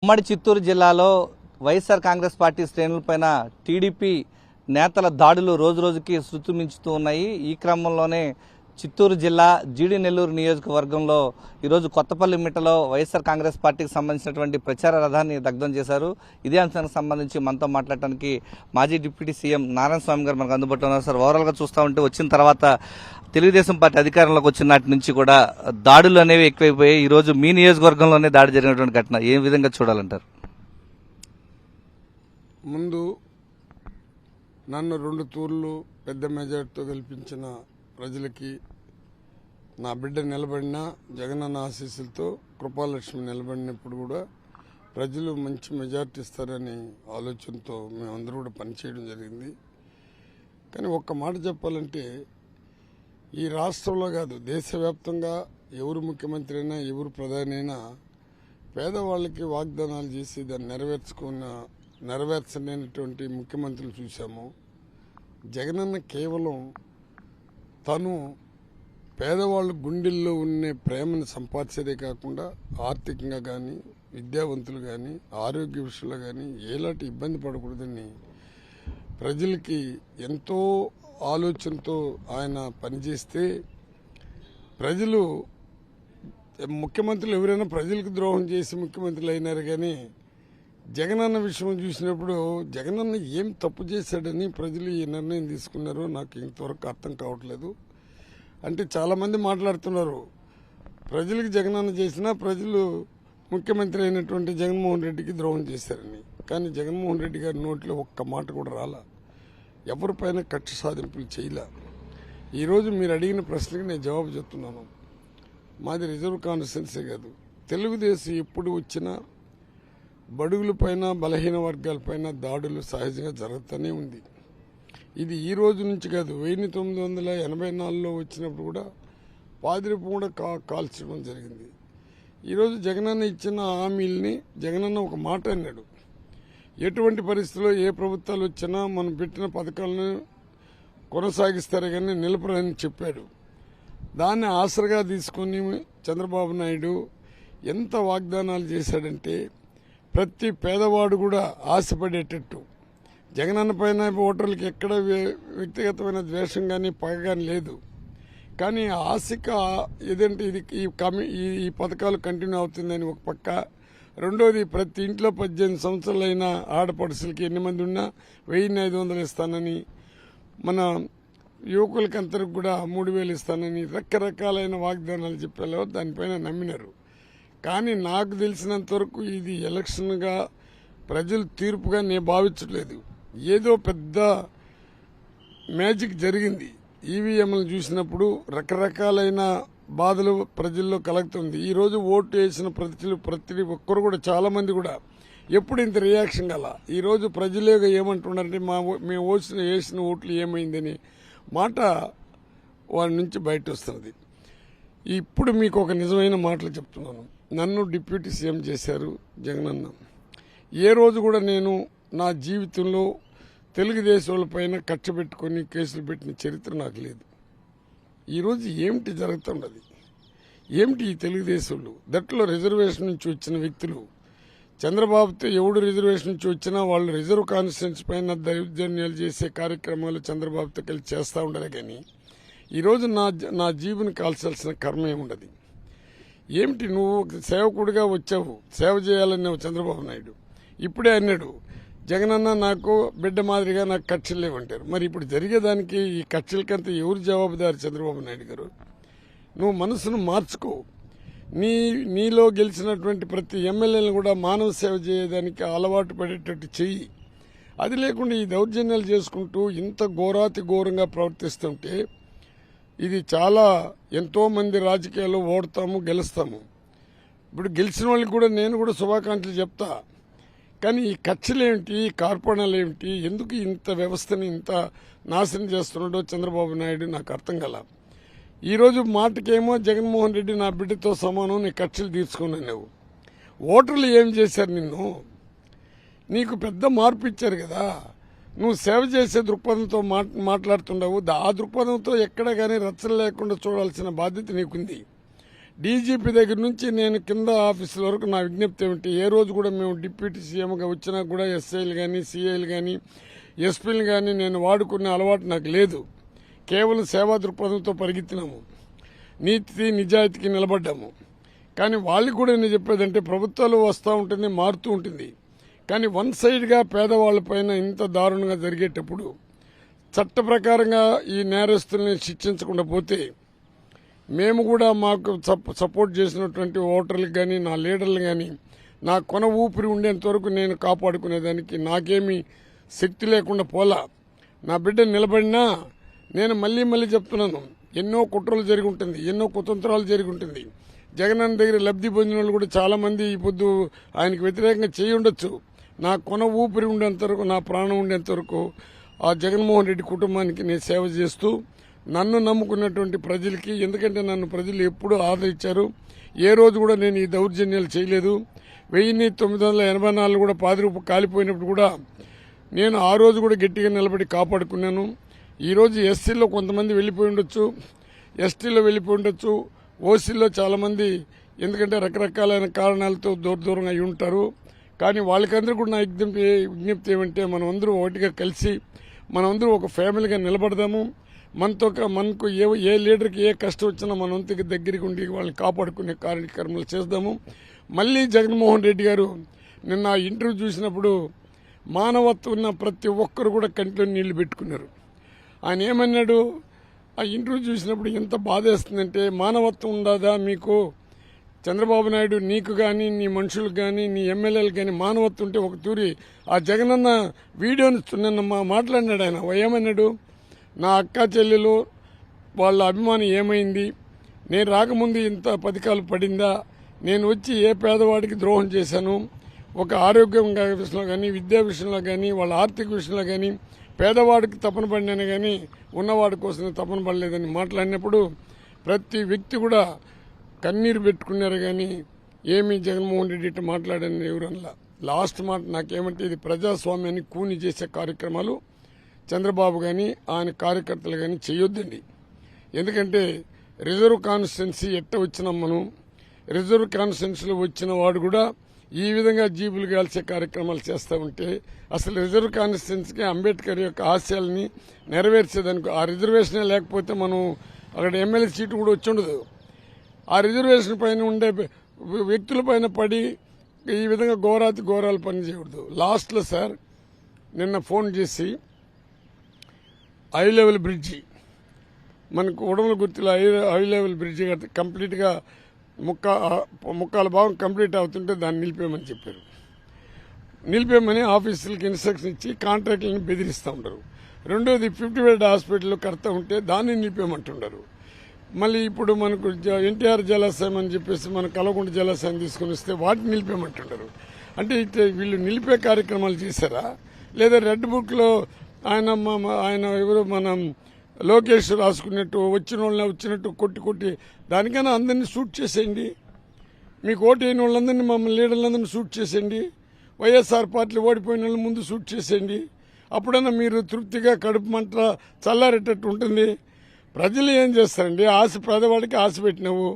ఉమ్మడి చిత్తూరు జిల్లాలో YSR Congress party శ్రేణులపైన TDP నేతల దాడులు రోజురోజుకి శృతి మించుతూ ఉన్నాయి. ఈ క్రమంలోనే చిత్తూరు జిల్లా జీడి నెల్లూరు నియోజకవర్గంలో ఈరోజు కొత్తపల్లి మిట్టలో వైఎస్ఆర్ కాంగ్రెస్ పార్టీకి సంబంధించినటువంటి ప్రచార రథాన్ని దగ్ధం చేశారు. ఇదే అంశానికి సంబంధించి మనతో మాట్లాడటానికి మాజీ డిప్యూటీ సీఎం నారాయణ స్వామి గారు మనకు అందుబాటులో ఉన్నారు. సార్, ఓవరాల్గా చూస్తూ ఉంటే వచ్చిన తర్వాత తెలుగుదేశం పార్టీ అధికారంలోకి వచ్చిన నాటి నుంచి కూడా దాడులు అనేవి ఎక్కువైపోయాయి. ఈరోజు మీ నియోజకవర్గంలోనే దాడి జరిగినటువంటి ఘటన ఏ విధంగా చూడాలంటారు? ముందు నన్ను 2 తూర్లు పెద్ద మెజార్టీతో గెలిపించిన ప్రజలకి, నా బిడ్డ నిలబడిన జగనన్న ఆశీస్సులతో కృపాలక్ష్మి నిలబడినప్పుడు కూడా ప్రజలు మంచి మెజార్టీ ఇస్తారని ఆలోచనతో మేమందరూ కూడా పనిచేయడం జరిగింది. కానీ ఒక్క మాట చెప్పాలంటే, ఈ రాష్ట్రంలో కాదు దేశవ్యాప్తంగా ఎవరు ముఖ్యమంత్రి అయినా ఎవరు ప్రధాని అయినా పేదవాళ్ళకి వాగ్దానాలు చేసి దాన్ని నెరవేర్చలేనటువంటి ముఖ్యమంత్రులు చూశాము. జగనన్న కేవలం తను పేదవాళ్ళ గుండెల్లో ఉన్న ప్రేమను సంపాదించేదే కాకుండా ఆర్థికంగా కానీ, విద్యావంతులు కానీ, ఆరోగ్య విషయంలో కానీ ఎలాంటి ఇబ్బంది పడకూడదని ప్రజలకి ఎంతో ఆలోచనతో ఆయన పనిచేస్తే, ప్రజలు ముఖ్యమంత్రులు ఎవరైనా ప్రజలకు ద్రోహం చేసి ముఖ్యమంత్రులు అయినారు. కానీ జగనన్న విషయం చూసినప్పుడు జగనన్న ఏం తప్పు చేశాడని ప్రజలు ఈ నిర్ణయం తీసుకున్నారో నాకు ఇంతవరకు అర్థం కావట్లేదు. అంటే చాలామంది మాట్లాడుతున్నారు, ప్రజలకు జగనన్న చేసినా ప్రజలు ముఖ్యమంత్రి అయినటువంటి జగన్మోహన్ రెడ్డికి ద్రోహం చేశారని. కానీ జగన్మోహన్ రెడ్డి గారి నోట్లో ఒక్క మాట కూడా రాలా, ఎవరిపైన కక్ష సాధింపులు చేయలే. ఈరోజు మీరు అడిగిన ప్రశ్నకి నేను జవాబు చెప్తున్నాను. మాది రిజర్వ్ కాన్స్టిట్యున్సీ కాదు, తెలుగుదేశం ఎప్పుడు వచ్చినా బడుగులపైన, బలహీన వర్గాలపైన దాడులు సహజంగా జరుగుతూనే ఉంది. ఇది ఈ రోజు నుంచి కాదు, 1984లో వచ్చినప్పుడు కూడా పాదిరిపు కూడా కాల్చడం జరిగింది. ఈరోజు జగనన్న ఇచ్చిన హామీల్ని జగనన్న ఒక మాట అన్నాడు, ఎటువంటి పరిస్థితుల్లో ఏ ప్రభుత్వాలు వచ్చినా మనం పెట్టిన పథకాలను కొనసాగిస్తారు కానీ నిలపరని చెప్పాడు. దాన్ని ఆసరగా తీసుకుని చంద్రబాబు నాయుడు ఎంత వాగ్దానాలు చేశాడంటే, ప్రతి పేదవాడు కూడా ఆశపడేటట్టు జగనన్న పైన ఓటర్లకు ఎక్కడ వ్యక్తిగతమైన ద్వేషం కానీ పగ కానీ లేదు. కానీ ఆశకి ఏదంటే ఈ పథకాలు కంటిన్యూ అవుతుందని ఒక పక్క, రెండోది ప్రతి ఇంట్లో 18 సంవత్సరాలైన ఆడపడుచులకి ఎన్ని మంది ఉన్నా 1500 ఇస్తానని, మన యువకులకందరికి కూడా 3000 ఇస్తానని రకరకాలైన వాగ్దానాలు చెప్పారో దానిపైన నమ్మినారు. కానీ నాకు తెలిసినంత వరకు ఇది ఎలక్షన్గా ప్రజలు తీర్పుగా నేను భావించట్లేదు. ఏదో పెద్ద మ్యాజిక్ జరిగింది. ఈవీఎంలను చూసినప్పుడు రకరకాలైన బాధలు ప్రజల్లో కలుగుతుంది. ఈరోజు ఓటు వేసిన ప్రతి ఒక్కరు కూడా చాలామంది కూడా ఎప్పుడు ఇంత రియాక్షన్ గల. ఈరోజు ప్రజలే ఏమంటున్నారంటే, మేము వేసిన ఓట్లు ఏమైందని మాట వాళ్ళ నుంచి బయట వస్తున్నది. ఇప్పుడు మీకు ఒక నిజమైన మాటలు చెప్తున్నాను. నన్ను డిప్యూటీ సీఎం చేశారు జగనన్న. ఏ రోజు కూడా నేను నా జీవితంలో తెలుగుదేశం పైన కక్ష పెట్టుకుని కేసులు పెట్టిన చరిత్ర నాకు లేదు. ఈరోజు ఏమిటి జరుగుతున్నది, ఏమిటి ఈ తెలుగుదేశంలో దట్లో రిజర్వేషన్ నుంచి వచ్చిన వ్యక్తులు, చంద్రబాబుతో ఎవడు రిజర్వేషన్ నుంచి వచ్చినా వాళ్ళు రిజర్వ్ కాన్స్టిట్యున్సీ పైన దౌర్జన్యాలు చేసే కార్యక్రమాలు చంద్రబాబుతో కలిసి చేస్తూ ఉండాలి. కానీ ఈరోజు నా జీవుని కాల్చాల్సిన కర్మ ఏముండదు. ఏమిటి, నువ్వు సేవకుడిగా వచ్చావు, సేవ చేయాలన్నావు చంద్రబాబు నాయుడు. ఇప్పుడే అన్నాడు, జగనన్న నాకు బిడ్డ మాదిరిగా నాకు కక్షలు లేవంటారు. మరి ఇప్పుడు జరిగేదానికి ఈ కక్షలకంతా ఎవరు జవాబుదారు? చంద్రబాబు నాయుడు గారు, నువ్వు మనసును మార్చుకో. నీలో గెలిచినటువంటి ప్రతి ఎమ్మెల్యేలను కూడా మానవ సేవ చేయడానికి అలవాటు పడేటట్టు చెయ్యి. అది లేకుండా ఈ దౌర్జన్యాలు చేసుకుంటూ ఇంత ఘోరాతి ఘోరంగా ప్రవర్తిస్తుంటే, ఇది చాలా ఎంతో మంది రాజకీయాల్లో ఓడతాము, గెలుస్తాము. ఇప్పుడు గెలిచిన వాళ్ళకి కూడా నేను కూడా శుభాకాంక్షలు చెప్తా. కానీ ఈ కక్షలేమిటి, ఈ కార్పణాలు ఏమిటి, ఎందుకు ఇంత వ్యవస్థని ఇంత నాశనం చేస్తున్నాడో చంద్రబాబు నాయుడు నాకు అర్థం కల. ఈరోజు మాటకేమో జగన్మోహన్ రెడ్డి నా బిడ్డతో సమానం, నీ కక్షలు తీర్చుకున్నావు. ఓటర్లు ఏం చేశారు నిన్ను? నీకు పెద్ద మార్పు ఇచ్చారు కదా. నువ్వు సేవ చేసే దృక్పథంతో మాట్లాడుతుండవు. ఆ దృక్పథంతో ఎక్కడ కానీ రచ్చలు లేకుండా చూడాల్సిన బాధ్యత నీకుంది. డీజీపీ దగ్గర నుంచి నేను కింద ఆఫీసుల వరకు నా విజ్ఞప్తి ఏమిటి, ఏ రోజు కూడా మేము డిప్యూటీ సీఎంగా వచ్చినా కూడా ఎస్ఐలు కానీ సిఐలు కానీ ఎస్పీలు కానీ నేను వాడుకునే అలవాటు నాకు లేదు. కేవలం సేవా దృక్పథంతో పరిగెత్తినాము, నీతి నిజాయితీకి నిలబడ్డాము. కానీ వాళ్ళకి కూడా నేను చెప్పేదంటే ప్రభుత్వాలు వస్తూ ఉంటుంది, మారుతూ ఉంటుంది. కానీ వన్ సైడ్గా పేదవాళ్ళపైన ఇంత దారుణంగా జరిగేటప్పుడు చట్ట ప్రకారంగా ఈ నేరస్తుల్ని శిక్షించకుండా పోతే మేము కూడా మాకు సపోర్ట్ చేసినటువంటి ఓటర్లకు కానీ నా లీడర్లు కానీ నా కొన ఊపిరి ఉండేంత వరకు నేను కాపాడుకునేదానికి నాకేమీ శక్తి లేకుండా పోలా. నా బిడ్డ నిలబడినా నేను మళ్ళీ చెప్తున్నాను, ఎన్నో కుట్రలు జరిగి ఉంటుంది, ఎన్నో కుతంత్రాలు జరిగి ఉంటుంది. జగనన్న దగ్గర లబ్ధి పొందిన వాళ్ళు కూడా చాలా మంది ఈ పొద్దు ఆయనకు వ్యతిరేకంగా చేయి ఉండొచ్చు. నా కొన ఊపిరి ఉండేంత వరకు, నా ప్రాణం ఉండేంత వరకు ఆ జగన్మోహన్ రెడ్డి కుటుంబానికి నేను సేవ చేస్తూ నన్ను నమ్ముకున్నటువంటి ప్రజలకి, ఎందుకంటే నన్ను ప్రజలు ఎప్పుడూ ఆదరించారు. ఏ రోజు కూడా నేను ఈ దౌర్జన్యాలు చేయలేదు. 1984 కూడా పాదిరూపు కాలిపోయినప్పుడు కూడా నేను ఆ రోజు కూడా గట్టిగా నిలబడి కాపాడుకున్నాను. ఈరోజు ఎస్సీలో కొంతమంది వెళ్ళిపోయి ఉండొచ్చు, ఎస్టీలో వెళ్ళిపోయి ఉండొచ్చు, ఓసీలో చాలామంది ఎందుకంటే రకరకాలైన కారణాలతో దూరంగా అయి ఉంటారు. కానీ వాళ్ళకందరూ కూడా నా విజ్ఞప్తి ఏమంటే మనమందరూ ఒకటిగా కలిసి మనమందరూ ఒక ఫ్యామిలీగా నిలబడదాము. మనకు ఏ లీడర్కి ఏ కష్టం వచ్చినా మన వంతుకి దగ్గరికి ఉండి వాళ్ళని కాపాడుకునే కార్యక్రమాలు చేద్దాము. మళ్ళీ జగన్మోహన్ రెడ్డి గారు నిన్న ఆ ఇంటర్వ్యూ చూసినప్పుడు మానవత్వం ఉన్న ప్రతి ఒక్కరు కూడా కంట్లో నీళ్లు పెట్టుకున్నారు. ఆయన ఏమన్నాడు, ఆ ఇంటర్వ్యూ చూసినప్పుడు ఎంత బాధేస్తుందంటే, మానవత్వం ఉండదా మీకు చంద్రబాబు నాయుడు, నీకు కానీ నీ మనుషులకు కానీ నీ ఎమ్మెల్యేలకు కానీ మానవత్వం ఉంటే ఒక తూరి ఆ జగనన్న వీడియోని నిన్న మాట్లాడినాడు. ఆయన ఏమన్నాడు, నా అక్క చెల్లెలు వాళ్ళ అభిమానం ఏమైంది, నేను రాకముందు ఇంత పథకాలు పడిందా, నేను వచ్చి ఏ పేదవాడికి ద్రోహం చేశాను, ఒక ఆరోగ్యం విషయంలో కానీ విద్యా విషయంలో కానీ వాళ్ళ ఆర్థిక విషయంలో కానీ పేదవాడికి తపన పడినాను కానీ ఉన్నవాడి కోసం తపన పడలేదని మాట్లాడినప్పుడు ప్రతి వ్యక్తి కూడా కన్నీరు పెట్టుకున్నారు. కానీ ఏమీ జగన్మోహన్ రెడ్డి ఇట్లా మాట్లాడని ఎవరన్నా. లాస్ట్ మాట నాకేమంటే, ఇది ప్రజాస్వామ్యాన్ని కూని చేసే కార్యక్రమాలు చంద్రబాబు కానీ ఆయన కార్యకర్తలు కానీ చేయొద్దండి. ఎందుకంటే రిజర్వ్ కాన్స్టిట్యున్సీ ఎట్ట వచ్చినాం మనం, రిజర్వ్ కాన్స్టిట్యున్సీలో వచ్చిన వాడు కూడా ఈ విధంగా జీబులు కాల్చే కార్యక్రమాలు చేస్తూ ఉంటే అసలు రిజర్వ్ కాన్స్టిట్యున్సీకి అంబేద్కర్ యొక్క ఆశయాలని నెరవేర్చేదానికి ఆ రిజర్వేషనే లేకపోతే మనం అక్కడ ఎమ్మెల్యే సీటు కూడా వచ్చి ఉండదు. ఆ రిజర్వేషన్ పైన ఉండే వ్యక్తుల పైన పడి ఈ విధంగా ఘోరాలు పని చేయకూడదు. లాస్ట్లో సార్ నిన్న ఫోన్ చేసి హై లెవెల్ బ్రిడ్జి మనకు ఉడమల గుర్తులో హై లెవెల్ బ్రిడ్జి కంప్లీట్గా ముక్కాల భాగం కంప్లీట్ అవుతుంటే దాన్ని నిలిపేయమని చెప్పారు. నిలిపేయమని ఆఫీసులకి ఇన్స్ట్రక్షన్ ఇచ్చి కాంట్రాక్టులను బెదిరిస్తూ ఉంటారు. రెండోది 50 బెడ్ హాస్పిటల్ కడతా ఉంటే దాన్ని నిలిపేయమంటున్నారు. మళ్ళీ ఇప్పుడు మనకు ఎన్టీఆర్ జలాశయం అని చెప్పేసి మన కలవకుంట జలాశయం తీసుకుని వస్తే వాటిని నిలిపేయమంటున్నారు. అంటే ఇట్లా వీళ్ళు నిలిపే కార్యక్రమాలు చేశారా, లేదా రెడ్ బుక్లో ఆయన ఎవరు మనం లోకేష్ రాసుకున్నట్టు వచ్చిన వాళ్ళని వచ్చినట్టు కొట్టి దానికైనా అందరినీ షూట్ చేసేయండి. మీకు ఓటు అయిన వాళ్ళందరినీ మమ్మల్ని లీడర్లందరినీ షూట్ చేసేయండి. వైఎస్ఆర్ పార్టీలు ఓడిపోయిన వాళ్ళని ముందు షూట్ చేసేయండి. అప్పుడన్నా మీరు తృప్తిగా కడుపు మంట చల్లారేటట్టు ఉంటుంది. ప్రజలు ఏం చేస్తారండి, పేదవాడికి ఆశ పెట్టినావు,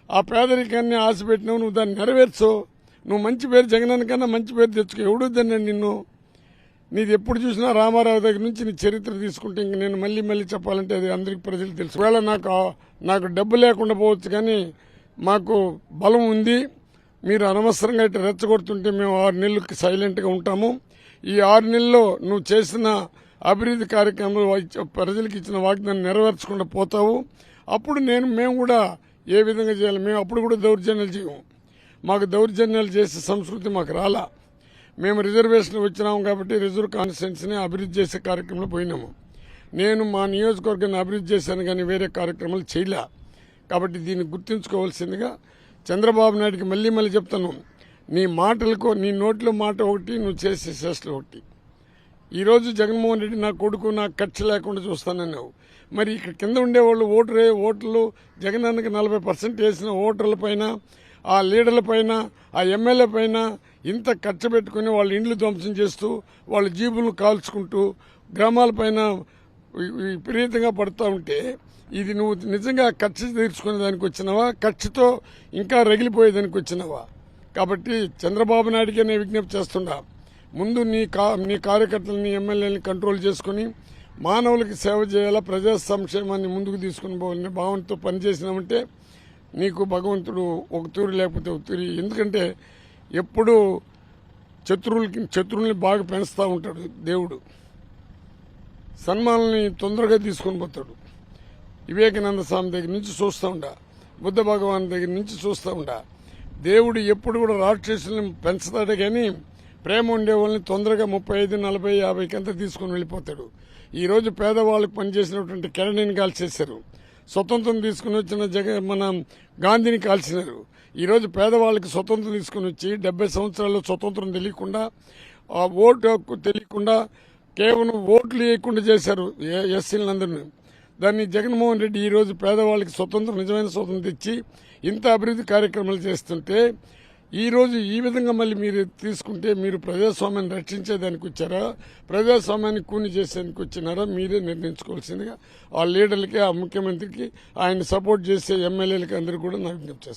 ఆ పేదరికాన్ని ఆశ పెట్టినావు, నువ్వు దాన్ని నెరవేర్చు. నువ్వు మంచి పేరు జగనన్న కన్నా మంచి పేరు తెచ్చుకో. ఎవడుద్దన్నా నిన్ను, నీది ఎప్పుడు చూసినా రామారావు దగ్గర నుంచి నీ చరిత్ర తీసుకుంటే ఇంక నేను మళ్ళీ చెప్పాలంటే అది అందరికి ప్రజలు తెలుసు. ఒకవేళ నాకు డబ్బు లేకుండా పోవచ్చు, కానీ మాకు బలం ఉంది. మీరు అనవసరంగా ఇట్లా రెచ్చగొడుతుంటే మేము 6 నెలలకు సైలెంట్గా ఉంటాము. ఈ 6 నెలల్లో నువ్వు చేసిన అభివృద్ధి కార్యక్రమాలు ప్రజలకు ఇచ్చిన వాగ్దానం నెరవేర్చకుండా పోతావు. అప్పుడు మేము కూడా ఏ విధంగా చేయాలి, మేము అప్పుడు కూడా దౌర్జన్యాలు చేయము. మాకు దౌర్జన్యాలు చేసే సంస్కృతి మాకు రాలా. మేము రిజర్వేషన్ వచ్చినాము కాబట్టి రిజర్వ్ కాన్స్టిట్యున్సీని అభివృద్ధి చేసే కార్యక్రమంలో పోయినాము. నేను మా నియోజకవర్గాన్ని అభివృద్ధి చేశాను కానీ వేరే కార్యక్రమాలు చేయలే. కాబట్టి దీన్ని గుర్తుంచుకోవాల్సిందిగా చంద్రబాబు నాయుడికి మళ్ళీ చెప్తాను, నీ మాటలకు నీ నోట్లో మాట ఒకటి, నువ్వు చేసే చేష్టలు ఒకటి. ఈరోజు జగన్మోహన్ రెడ్డి నా కొడుకు నాకు ఖర్చు లేకుండా చూస్తానన్నావు. మరి ఇక్కడ కింద ఉండేవాళ్ళు ఓట్లు జగనన్నకి 40% వేసిన ఓటర్ల పైన, ఆ లీడర్ల పైన, ఆ ఎమ్మెల్యే పైన ఇంత ఖర్చు పెట్టుకుని వాళ్ళ ఇండ్లు ధ్వంసం చేస్తూ వాళ్ళ జీబులను కాల్చుకుంటూ గ్రామాల పైన విపరీతంగా పడుతూ ఉంటే ఇది నువ్వు నిజంగా కక్ష తీర్చుకునే దానికి వచ్చినావా, కక్షతో ఇంకా రగిలిపోయేదానికి వచ్చినావా? కాబట్టి చంద్రబాబు నాయుడికి నేను విజ్ఞప్తి చేస్తున్నా, ముందు నీ కార్యకర్తలని ఎమ్మెల్యేలని కంట్రోల్ చేసుకుని మానవులకి సేవ చేయాలా, ప్రజా సంక్షేమాన్ని ముందుకు తీసుకుని పోవాలనే భావనతో పనిచేసినామంటే నీకు భగవంతుడు ఒక తూరి లేకపోతే ఒక తూరి. ఎందుకంటే ఎప్పుడు శత్రువుల్ని బాగా పెంచుతూ ఉంటాడు దేవుడు, సన్మానాలని తొందరగా తీసుకొని పోతాడు. వివేకానంద స్వామి దగ్గర నుంచి చూస్తూ ఉండా, బుద్ధ భగవాన్ దగ్గర నుంచి చూస్తూ ఉండా, దేవుడు ఎప్పుడు కూడా రాక్షసుల్ని పెంచుతాడే కానీ ప్రేమ ఉండే వాళ్ళని తొందరగా 35, 40, 50 అంతా తీసుకుని వెళ్ళిపోతాడు. ఈ రోజు పేదవాళ్ళకు పనిచేసినటువంటి కెరడీని కాల్చేశారు, స్వతంత్రం తీసుకుని వచ్చిన మన గాంధీని కాల్చినారు. ఈ రోజు పేదవాళ్ళకి స్వతంత్రం తీసుకుని వచ్చి 70 సంవత్సరాల్లో స్వతంత్రం తెలియకుండా, ఆ ఓటు హక్కు తెలియకుండా, కేవలం ఓట్లు వేయకుండా చేశారు ఎస్సీలందరినీ. దాన్ని జగన్మోహన్ రెడ్డి ఈ రోజు పేదవాళ్ళకి స్వతంత్రం, నిజమైన స్వతంత్రం తెచ్చి ఇంత అభివృద్ధి కార్యక్రమాలు చేస్తుంటే ఈ రోజు ఈ విధంగా మళ్ళీ మీరు తీసుకుంటే మీరు ప్రజాస్వామ్యాన్ని రక్షించేదానికి వచ్చారా, ప్రజాస్వామ్యాన్ని కూని చేసేందుకు వచ్చినారా? మీరే నిర్ణయించుకోవాల్సిందిగా ఆ లీడర్లకి, ఆ ముఖ్యమంత్రికి, ఆయన సపోర్ట్ చేసే ఎమ్మెల్యేలకి అందరూ కూడా నాకు విజ్ఞప్తి చేస్తారు.